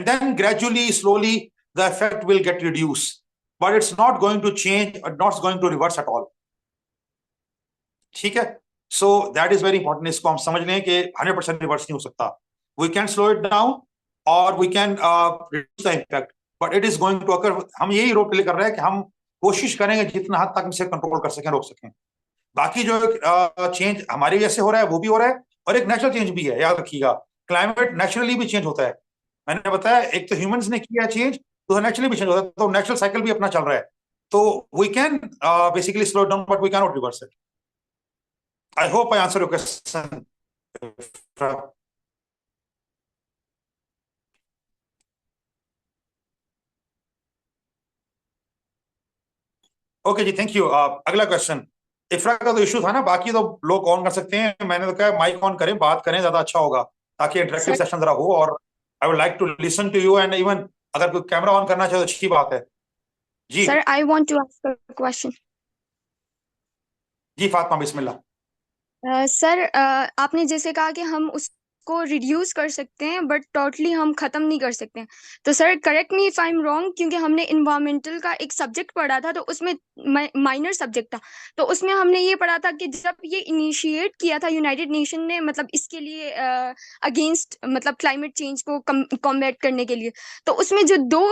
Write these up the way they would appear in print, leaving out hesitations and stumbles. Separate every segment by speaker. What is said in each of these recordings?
Speaker 1: and then gradually, slowly, the effect will get reduced, but it's not going to change, or not going to reverse at all. ठीक है? So that is very important. इसको हम समझ लें कि 100% reverse नहीं हो सकता. We can slow it down or we can reduce the impact, but it is going to occur. हम यही रोल प्ले कर रहे हैं कि हम कोशिश करेंगे जितना हद तक इसे कंट्रोल कर सकें, रोक सकें. बाकी जो चेंज हमारी वजह से हो रहा है वो भी हो रहा है, और एक नेचुरल चेंज भी है. याद रखिएगा, क्लाइमेट नेचुरली भी चेंज होता है. मैंने बताया, एक तो ह्यूमंस ने किया चेंज, तो नेचुरली भी चेंज होता है. तो नेचुरल साइकिल भी अपना चल रहा है. तो we can basically slow down, but we can not reverse it. I hope I answered your question. Okay जी, थैंक यू. अगला क्वेश्चन. इफ्रा का तो इशू था ना, बाकी तो लोग ऑन कर सकते हैं. मैंने तो कहा माइक ऑन करें, बात करें, ज्यादा अच्छा होगा ताकि इंटरेक्टिव सेशन जरा हो. और I would like to listen to you, and even अगर कोई कैमरा ऑन करना चाहे तो अच्छी बात है. Ji
Speaker 2: sir, I want to ask a question.
Speaker 1: Ji Fatima, बिस्मिल्लाह.
Speaker 2: सर, आपने जैसे कहा कि हम उसको रिड्यूस कर सकते हैं बट टोटली हम खत्म नहीं कर सकते हैं. तो sir, correct me if I am wrong, क्योंकि हमने इन्वायरमेंटल का एक सब्जेक्ट पढ़ा था, तो उसमें माइनर सब्जेक्ट था, तो उसमें हमने ये पढ़ा था कि जब ये इनिशिएट किया था यूनाइटेड नेशन ने, मतलब इसके लिए अगेंस्ट, मतलब क्लाइमेट चेंज को कॉम्बैट करने के लिए, तो उसमें जो दो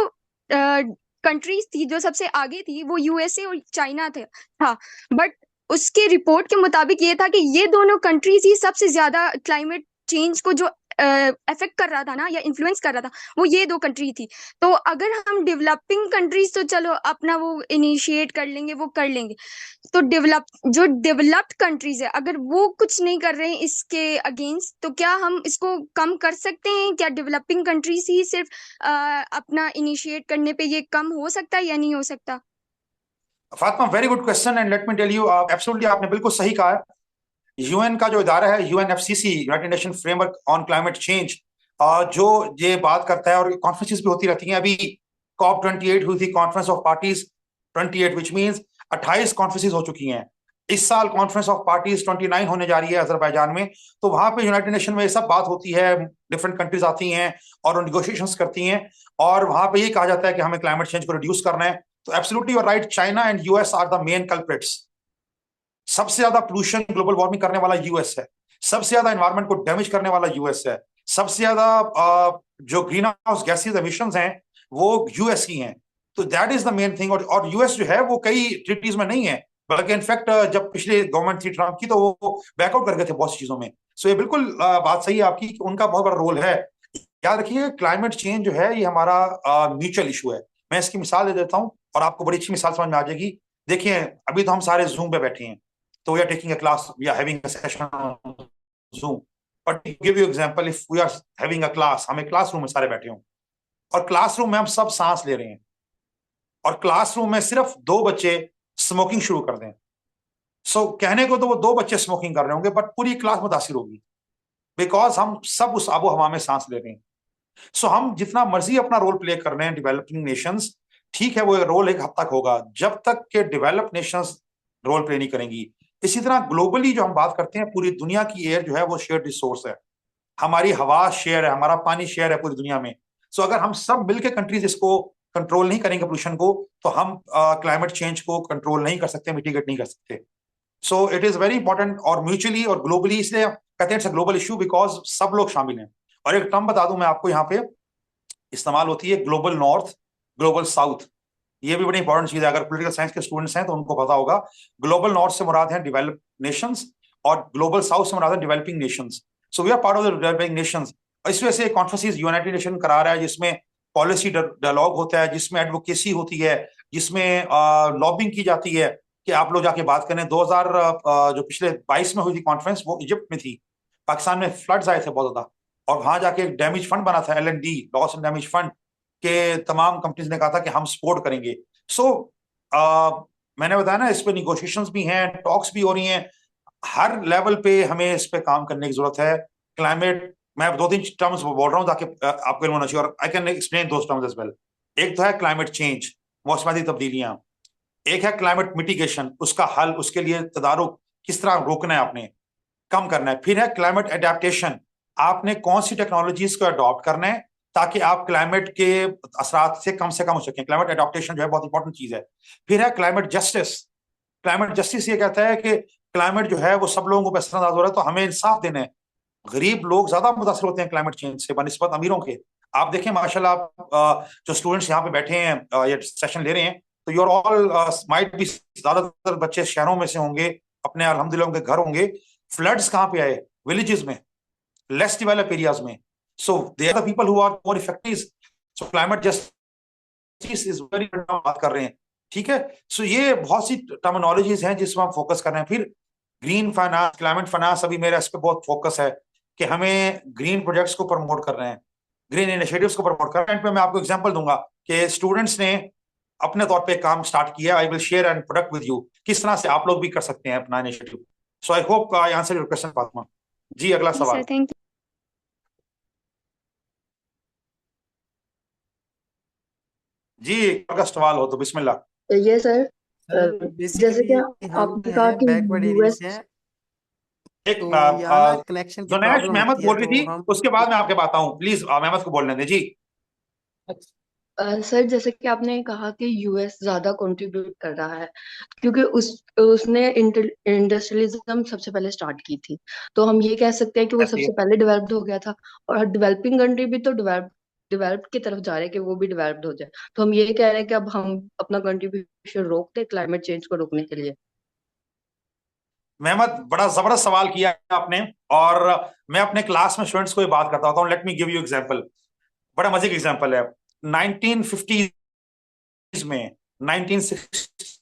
Speaker 2: कंट्रीज थी जो सबसे आगे थी वो यूएसए और चाइना था. बट उसके रिपोर्ट के मुताबिक ये था कि ये दोनों कंट्रीज ही सबसे ज्यादा क्लाइमेट चेंज को जो अफेक्ट कर रहा था ना, या इन्फ्लुएंस कर रहा था, वो ये दो कंट्री थी. तो अगर हम डेवलपिंग कंट्रीज तो चलो अपना वो इनिशिएट कर लेंगे, वो कर लेंगे, तो डेवलप्ड कंट्रीज है, अगर वो कुछ नहीं कर रहे हैं इसके अगेंस्ट, तो क्या हम इसको कम कर सकते हैं? क्या डेवलपिंग कंट्रीज ही सिर्फ अपना इनिशिएट करने पे ये कम हो सकता है या नहीं हो सकता?
Speaker 1: Fatima, very good question, and let me tell you, absolutely आपने बिल्कुल सही कहा है. यूएन का जो इदारा है, UNFCCC, United nation framework on climate change, जो ये बात करता है, और कॉन्फ्रेंसेस भी होती रहती हैं. अभी COP28 हुई थी, conference of parties 28, which means 28 conferences हो चुकी हैं. इस साल कॉन्फ्रेंस ऑफ पार्टीज 29 होने जा रही है अजरबैजान में. तो वहां पे यूनाइटेड नेशन में ये सब बात होती है, डिफरेंट कंट्रीज आती हैं और निगोशिएशंस करती हैं, और वहां पे ये कहा जाता है कि हमें क्लाइमेट चेंज को रिड्यूस करना है. तो absolutely you are right, China and US are the main culprits. सबसे ज्यादा पोल्यूशन, ग्लोबल वार्मिंग करने वाला यूएस है. सबसे ज्यादा एनवायरनमेंट को डैमेज करने वाला यूएस है. सबसे ज्यादा जो ग्रीन हाउस गैसेज एमिशंस हैं वो यूएस की हैं. तो that is the main thing. और यूएस जो है वो कई ट्रीटीज में नहीं है, बल्कि इनफैक्ट जब पिछले गवर्नमेंट थी ट्रम्प की, तो वो बैकआउट कर गए थे बहुत सी चीजों में. सो ये बिल्कुल बात सही है आपकी कि उनका बहुत बड़ा रोल है. याद रखिए, क्लाइमेट चेंज जो है ये हमारा म्यूचुअल इशू है. मैं इसकी मिसाल दे देता हूँ और आपको बड़ी अच्छी मिसाल समझ में आ जाएगी. देखिए, अभी तो हम सारे जूम पे बैठे हैं, so we are taking a class, we are having a session on Zoom. But to give you example, if we are having a class, हम एक क्लासरूम में सारे बैठे हों, और क्लासरूम में हम सब सांस ले रहे हैं, और क्लासरूम में सिर्फ 2 बच्चे स्मोकिंग शुरू कर दें. सो कहने को तो वो 2 बच्चे स्मोकिंग कर रहे होंगे, बट पूरी क्लास मुतासिर होगी, बिकॉज हम सब उस आबो हवा में सांस ले रहे हैं. सो हम जितना मर्जी अपना रोल प्ले कर रहे हैं डेवलपिंग नेशंस, ठीक है, वो रोल एक हद तक होगा जब तक के डेवलप नेशंस रोल प्ले नहीं करेंगी. इसी तरह ग्लोबली जो हम बात करते हैं, पूरी दुनिया की एयर जो है वो शेयर्ड रिसोर्स है. हमारी हवा शेयर है, हमारा पानी शेयर है पूरी दुनिया में. सो अगर हम सब मिलकर कंट्रीज इसको कंट्रोल नहीं करेंगे पोल्यूशन को, तो हम क्लाइमेट चेंज को कंट्रोल नहीं कर सकते, मिटिगेट नहीं कर सकते. So it is very important, और म्यूचुअली और ग्लोबली, इसलिए कहते हैं ग्लोबल इशू बिकॉज सब लोग शामिल हैं. और एक टर्म बता दूं मैं आपको, यहाँ पे इस्तेमाल होती है ग्लोबल नॉर्थ, ग्लोबल साउथ. ये भी बड़ी इंपॉर्टेंट चीज है, अगर पॉलिटिकल साइंस के स्टूडेंट्स हैं तो उनको पता होगा. ग्लोबल नॉर्थ से मुराद है डेवलप्ड नेशंस, और ग्लोबल साउथ से मुराद है developing nations. So we are part of the developing nations. इस वजह से कॉन्फ्रेंसेस यूनाइटेड नेशन करा रहा है, जिसमें पॉलिसी डायलॉग होता है, जिसमें एडवोकेसी होती है, जिसमें लॉबिंग की जाती है कि आप लोग जाके बात करें. 2000 जो पिछले 22 में हुई थी कॉन्फ्रेंस, वो इजिप्ट में थी. पाकिस्तान में फ्लड्स आए थे बहुत ज्यादा, और वहां जाके एक डैमेज फंड बना था, LND, loss and damage fund, के तमाम कंपनीज ने कहा था कि हम सपोर्ट करेंगे. सो मैंने बताया ना, इस पे निगोशिएशंस भी हैं, टॉक्स भी हो रही हैं. हर लेवल पे हमें इस पे काम करने की जरूरत है. क्लाइमेट, मैं 2-3 टर्म्स बोल रहा हूँ ताकि आपको इल्म होना चाहिए, और I can explain those terms as well. एक तो है क्लाइमेट चेंज, मौसमाती तब्दीलियां. एक है क्लाइमेट मिटिगेशन, उसका हल, उसके लिए तदारुक, किस तरह रोकना है आपने, कम करना है. फिर है क्लाइमेट एडेप्टेशन, आपने कौन सी टेक्नोलॉजीज को अडॉप्ट करना है ताकि आप क्लाइमेट के असरात से कम हो सकें। क्लाइमेट एडॉप्टेशन जो है बहुत इंपॉर्टेंट चीज है। फिर है क्लाइमेट जस्टिस। क्लाइमेट जस्टिस ये कहता है कि क्लाइमेट जो है वो सब लोगों को असरअंदाज हो रहा है, तो हमें इंसाफ देना है। गरीब लोग ज्यादा मुतासर होते हैं क्लाइमेट चेंज से बनिस्बत अमीरों के। आप देखें माशाल्लाह, आप जो स्टूडेंट्स यहाँ पे बैठे हैं ये सेशन ले रहे हैं, तो यूर ऑल माइट भी, ज्यादातर बच्चे शहरों में से होंगे, अपने अल्हम्दुलिल्लाह उनके घर होंगे। फ्लड्स कहाँ पे आए? विलेजेस में, लेस डेवलप एरियाज में। So they are the people who are more effective. So climate justice is very, बात कर रहे हैं, ठीक है। सो ये बहुत सी टर्मिनोलॉजीज हैं जिसमें हम फोकस कर रहे हैं। फिर ग्रीन फाइनेंस, क्लाइमेट फाइनेंस, अभी मेरा इस पे बहुत फोकस है कि हमें ग्रीन प्रोजेक्ट्स को प्रमोट कर रहे हैं, ग्रीन इनिशिएटिव्स को प्रमोट कर रहे हैं। मैं आपको एग्जांपल दूंगा कि स्टूडेंट्स ने अपने तौर पे काम स्टार्ट किया। I will share and product with you, किस तरह से आप लोग भी कर सकते हैं अपना initiative. So I hope I answer your question Fatima ji. अगला
Speaker 2: जी
Speaker 1: सवाल
Speaker 2: सर, थैंक
Speaker 1: जी, अगला सवाल हो तो बिस्मिल्लाह।
Speaker 3: ये सर,
Speaker 4: सर
Speaker 3: जैसे कि
Speaker 4: बेसिकली हम
Speaker 3: आपने कहा
Speaker 4: हैं
Speaker 3: कि
Speaker 4: बैकवर्ड एरिया
Speaker 3: यूएस,
Speaker 4: से हैं,
Speaker 1: एक
Speaker 4: तो यहाँ ना कनेक्शन की
Speaker 1: जुनैश
Speaker 4: प्रॉब्लम
Speaker 1: मेहमद
Speaker 4: होती है,
Speaker 1: बोल रही
Speaker 4: तो
Speaker 1: थी,
Speaker 4: हम
Speaker 1: उसके बाद मैं आपके बात आऊं। प्लीज मेहमद को बोलने दें जी।
Speaker 3: सर जैसे कि आपने कहा कि यूएस ज्यादा कंट्रीब्यूट कर रहा है क्योंकि उसने इंडस्ट्रियलिज्म सबसे पहले स्टार्ट की थी, तो हम ये कह सकते हैं कि वो
Speaker 1: ऐसी है।
Speaker 3: सबसे पहले डेवलप्ड हो गया था। और डेवलपिंग कंट्री भी तो डेवलप्ड की तरफ जा रहे हैं कि वो भी डेवलप्ड हो जाए। तो हम ये कह रहे हैं कि अब हम अपना कंट्रीब्यूशन रोकते क्लाइमेट चेंज को रोकने के लिए।
Speaker 1: मेहमद, बड़ा जबरदस्त सवाल किया आपने। और मैं अपने क्लास में स्टूडेंट्स को ये बात करता होता हूँ। Let me give you example. बड़ा मजे का एग्जांपल है। 1950 में, 1960,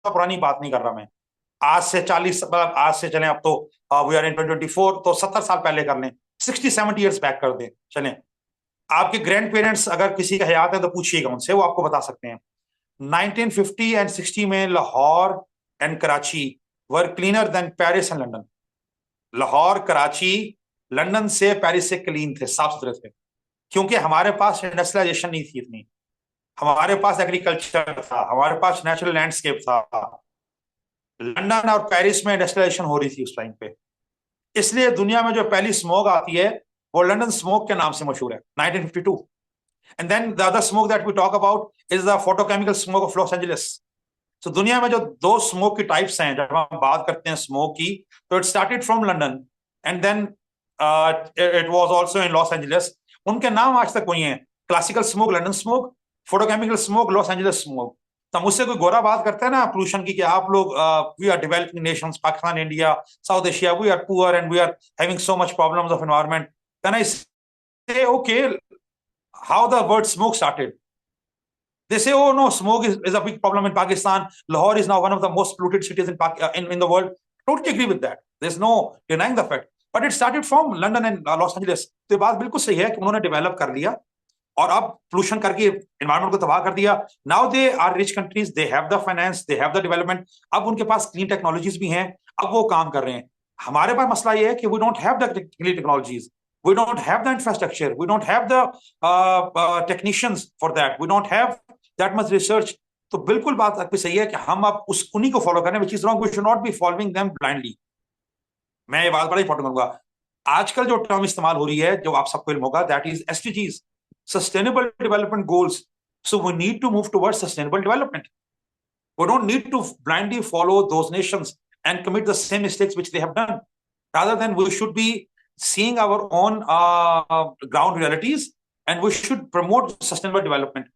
Speaker 1: पुरानी बात नहीं कर रहा मैं, आज से 40, मतलब आज से चलें, अब तो वी आर इन 2024, तो 70 साल पहले कर लें, 60-70 ईयर्स बैक कर दें चलें। आपके ग्रैंड पेरेंट्स अगर किसी का हयात है तो पूछिएगा उनसे, वो आपको बता सकते हैं। 1950 एंड 60 में Lahore and Karachi were cleaner then Paris and London. Lahore, Karachi, London से, पेरिस से क्लीन थे, साफ सुथरे थे, क्योंकि हमारे पास इंडस्ट्रियलाइजेशन नहीं थी इतनी। हमारे पास एग्रीकल्चर था, हमारे पास नेचुरल लैंडस्केप था। लंदन और पेरिस में इंडस्ट्रियलाइजेशन हो रही थी उस टाइम पे। इसलिए दुनिया में जो पहली स्मोक आती है वो लंदन स्मोक के नाम से मशहूर है, 1952। And then the other smoke that we talk about is the photochemical smoke of Los Angeles. तो दुनिया में जो दो स्मोक की टाइप्स हैं, जब हम बात करते हैं स्मोक की, तो it started from London and then it was also in Los Angeles. उनके नाम आज तक वही हैं, classical smoke London smoke, photochemical smoke Los Angeles smoke. तो मुझसे कोई गोरा बात करता है ना पोल्यूशन की, कि आप लोग, we are developing nations, Pakistan, India, south Asia, we are poor and we are having so much problems of environment, then I say okay, how the word smoke started? They say, oh no, smoke is a big problem in Pakistan. Lahore is now one of the most polluted cities in the world. Totally agree with that. There's no denying the fact. But it started from London and Los Angeles. तो ये बात बिल्कुल सही है कि उन्होंने develop कर लिया और अब पोल्यूशन करके एनवायरनमेंट को तबाह कर दिया। Now they are rich countries, they have the finance, they have the development, अब उनके पास क्लीन टेक्नोलॉजीज भी हैं, अब वो काम कर रहे हैं। हमारे पास मसला ये है कि we don't have the clean technologies, we don't have the infrastructure, we don't have the technicians for that, we don't have that much research. तो बिल्कुल बात आपकी सही है कि हम अब उन्हीं को फॉलो करें, which is wrong. We should not be following them blindly. मैं ये बात बड़ा इंपॉर्टेंट करूंगा। आजकल जो टर्म इस्तेमाल हो रही है, जो आप सबको इल्म होगा, that is SDGs, sustainable development goals. So we need to move towards sustainable development. We don't need to blindly follow those nations and commit the same mistakes which they have done. Rather than, we should be seeing our own ground realities and we should promote sustainable development.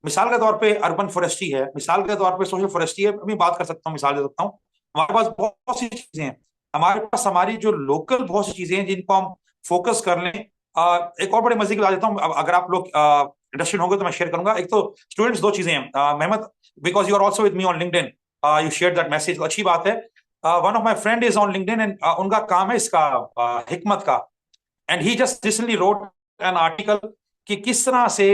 Speaker 1: मिसाल के तौर पे urban forestry है, मिसाल के तौर पे social forestry है। अभी बात कर सकता हूँ, मिसाल दे सकता हूँ। हमारे पास बहुत सी चीजें हैं, हमारे पास हमारी जो लोकल बहुत सी चीजें हैं जिनको हम फोकस कर लें। एक और बड़े मजे की बता देता हूँ, अगर आप लोग इंटरेस्टेड होंगे तो मैं शेयर करूंगा। एक तो स्टूडेंट्स, दो चीजें हैं Mehmad, because you are also with me on LinkedIn, you share that message, अच्छी बात है। One of my friend is on LinkedIn and उनका काम है इसका हिकमत का, and he just recently wrote an article कि किस तरह से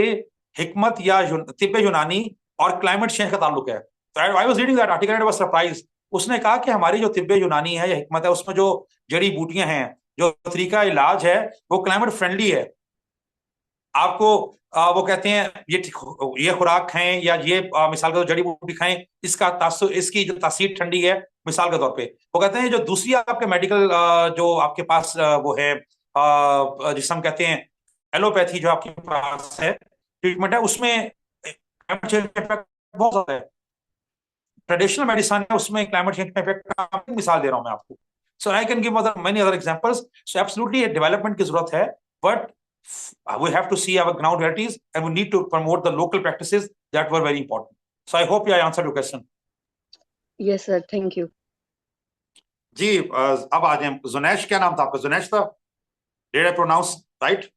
Speaker 1: हिकमत या तिब्बे यूनानी और क्लाइमेट चेंज का ताल्लुक है। तो I was reading that article and was surprise. उसने कहा कि हमारी जो तिब्बे यूनानी है या हिकमत है, उसमें जो जड़ी बूटियां हैं, जो तरीका इलाज है, वो क्लाइमेट फ्रेंडली है। आपको वो कहते हैं ये खुराक खाएं या ये मिसाल के तौर जड़ी बूटी खाएं, इसका तासुर, इसकी जो तासीर ठंडी है, मिसाल के तौर पे। वो कहते हैं जो दूसरी आपके मेडिकल जो आपके पास वो है जिसे हम कहते हैं एलोपैथी जो आपके पास है ट्रीटमेंट है, उसमें क्लाइमेट चेंज का इफेक्ट बहुत ज्यादा है। ट्रेडिशनल मेडिसिन है, उसमें क्लाइमेट चेंज का इफेक्ट का मिसाल दे रहा हूं मैं आपको। So I can give other many other examples. So absolutely development की जरूरत है, but we have to see our ground realities and we need to promote the local practices that were very important. So I hope I answered your question.
Speaker 3: Yes sir, thank you.
Speaker 1: जी अब आ जाए जुनैश, क्या नाम था आपका? जुनैश था, did I pronounce right?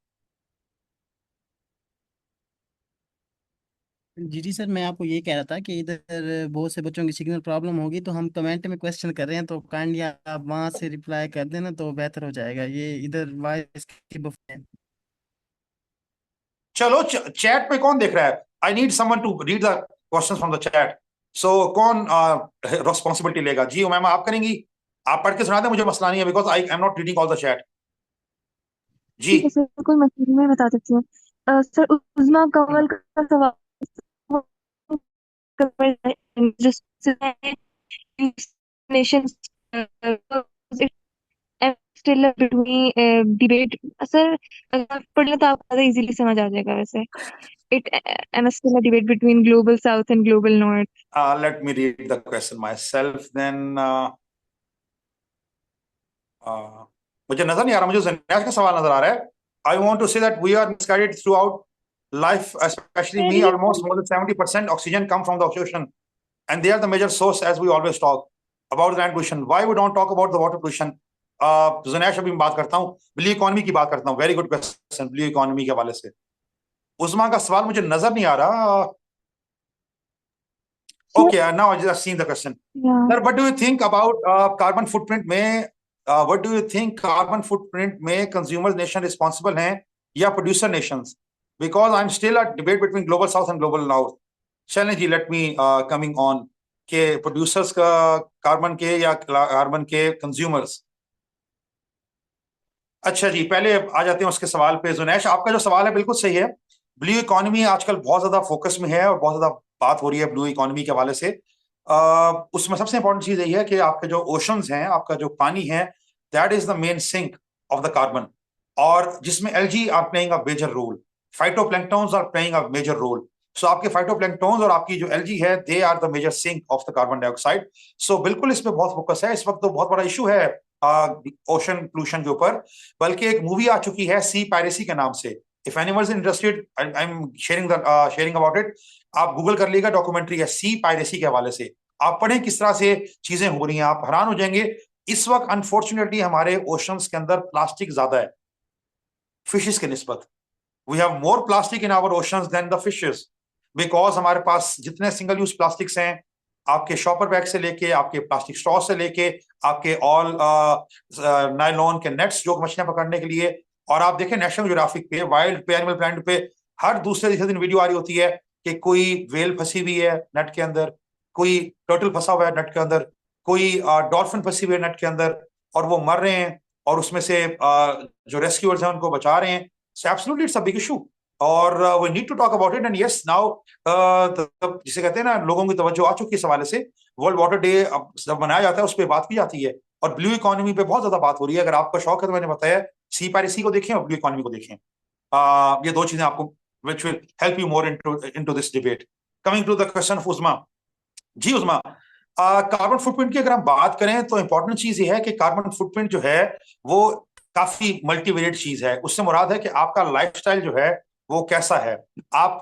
Speaker 4: जी जी सर, मैं आपको ये कह रहा था कि इधर बहुत से बच्चों की सिग्नल प्रॉब्लम होगी, तो हम कमेंट में क्वेश्चन कर रहे हैं, तो काइंडली आप वहां से रिप्लाई कर देना तो बेहतर हो जाएगा। ये इधर वॉइस की बफर है।
Speaker 1: चलो चैट पे कौन देख रहा है? I need someone to read the questions from the chat. So कौन रिस्पॉन्सिबिलिटी लेगा? जी मैम आप करेंगी? आप पढ़ के सुना दें, मुझे मसला नहीं है, because I am not reading all the chat. जी
Speaker 2: ठीक है सर, कोई मसला नहीं, मैं बता सकती हूँ। सर उस्मा कंवल का सवाल nations still between debate sir, अगर पढ़ लें तो आपको ज़्यादा इजीली समझ आ जाएगा। वैसे it am still a debate between global south and global north.
Speaker 1: let me read the question myself then. मुझे नजर नहीं आ रहा, मुझे ज़नियात का सवाल नजर आ रहा है। I want to say that we are misguided throughout life, especially me. Almost more than 70% oxygen come from the ocean, and they are the major source, as we always talk about the land pollution. Why we don't talk about the water pollution? जुनैश, अभी मैं बात करता हूँ, blue economy की बात करता हूँ। Very good question, blue economy के हवाले से। उस्मा का सवाल मुझे नजर नहीं आ रहा। Okay, now I just seen the question.
Speaker 2: Yeah.
Speaker 1: Sir, what do you think about carbon footprint में? What do you think carbon footprint में consumers nation responsible हैं या producer nations? Because I'm still a debate between global south and global north. चलें जी, let me coming on के producers का carbon के या carbon के consumers। अच्छा जी, पहले आ जाते हैं उसके सवाल पे। जुनैश, आपका जो सवाल है बिल्कुल सही है। ब्लू इकोनॉमी आजकल बहुत ज्यादा फोकस में है और बहुत ज्यादा बात हो रही है ब्लू इकोनॉमी के हवाले से। उसमें सबसे इंपॉर्टेंट चीज यही है कि आपके जो ओशंस हैं, आपका जो पानी है, that is the main sink of the carbon, और जिसमें algae are playing a major role, phytoplanktons are playing a major role. So आपके फाइटोप्लैंक्टन्स और आपकी जो एल्गी है, they are the major sink of the carbon dioxide. So बिल्कुल इस पे बहुत फोकस है। इस वक्त तो बहुत बड़ा इशू है ओशन पोल्यूशन के ऊपर, बल्कि एक मूवी आ चुकी है सी पायरेसी के नाम से। If anyone is interested, I am sharing about it. आप गूगल कर लीजिएगा, डॉक्यूमेंट्री है सी पायरेसी के हवाले से। आप पढ़ें किस तरह से चीजें हो रही हैं, आप हैरान हो जाएंगे। इस वक्त अनफॉर्चुनेटली हमारे ओशंस के अंदर प्लास्टिक ज्यादा है फिशेस के निस्बत। We have more plastic in our oceans than the fishes, because हमारे पास जितने सिंगल यूज प्लास्टिक्स हैं, आपके शॉपर बैग से लेके, आपके प्लास्टिक स्ट्रॉ से लेके, आपके ऑल नायलॉन के नेट्स जो मछलियां पकड़ने के लिए। और आप देखें नेशनल ज्योग्राफिक पे, वाइल्ड पे, एनिमल प्लैनेट पे हर दूसरे तीसरे दिन वीडियो आ रही होती है कि कोई वेल फंसी हुई है नेट के अंदर, कोई टर्टल फंसा हुआ है नेट के अंदर, कोई डॉल्फिन फंसी हुई है नेट के अंदर, और वो मर रहे हैं, और उसमें से जो रेस्क्यूअर्स हैं उनको बचा रहे हैं। So absolutely it's a big issue, और we need to talk about it. And yes, now जिसे कहते हैं ना, लोगों की तवज्जो आ चुकी है इस हवाले से। वर्ल्ड वाटर डे जब मनाया जाता है उस पर बात की जाती है, और ब्लू इकोनॉमी पे बहुत ज्यादा बात हो रही है। अगर आपका शौक है तो मैंने बताया, सी पायरेसी को देखें और ब्लू इकोनॉमी को देखें। ये दो चीजें आपको which will help you more into this debate. Coming to the question of Usma. जी उस्मा, कार्बन फुटप्रिंट की अगर हम बात करें तो इंपॉर्टेंट चीज ये है कि कार्बन फुटप्रिंट जो है वो काफी मल्टीवेरिएट चीज है। उससे मुराद है कि आपका लाइफस्टाइल जो है वो कैसा है। आप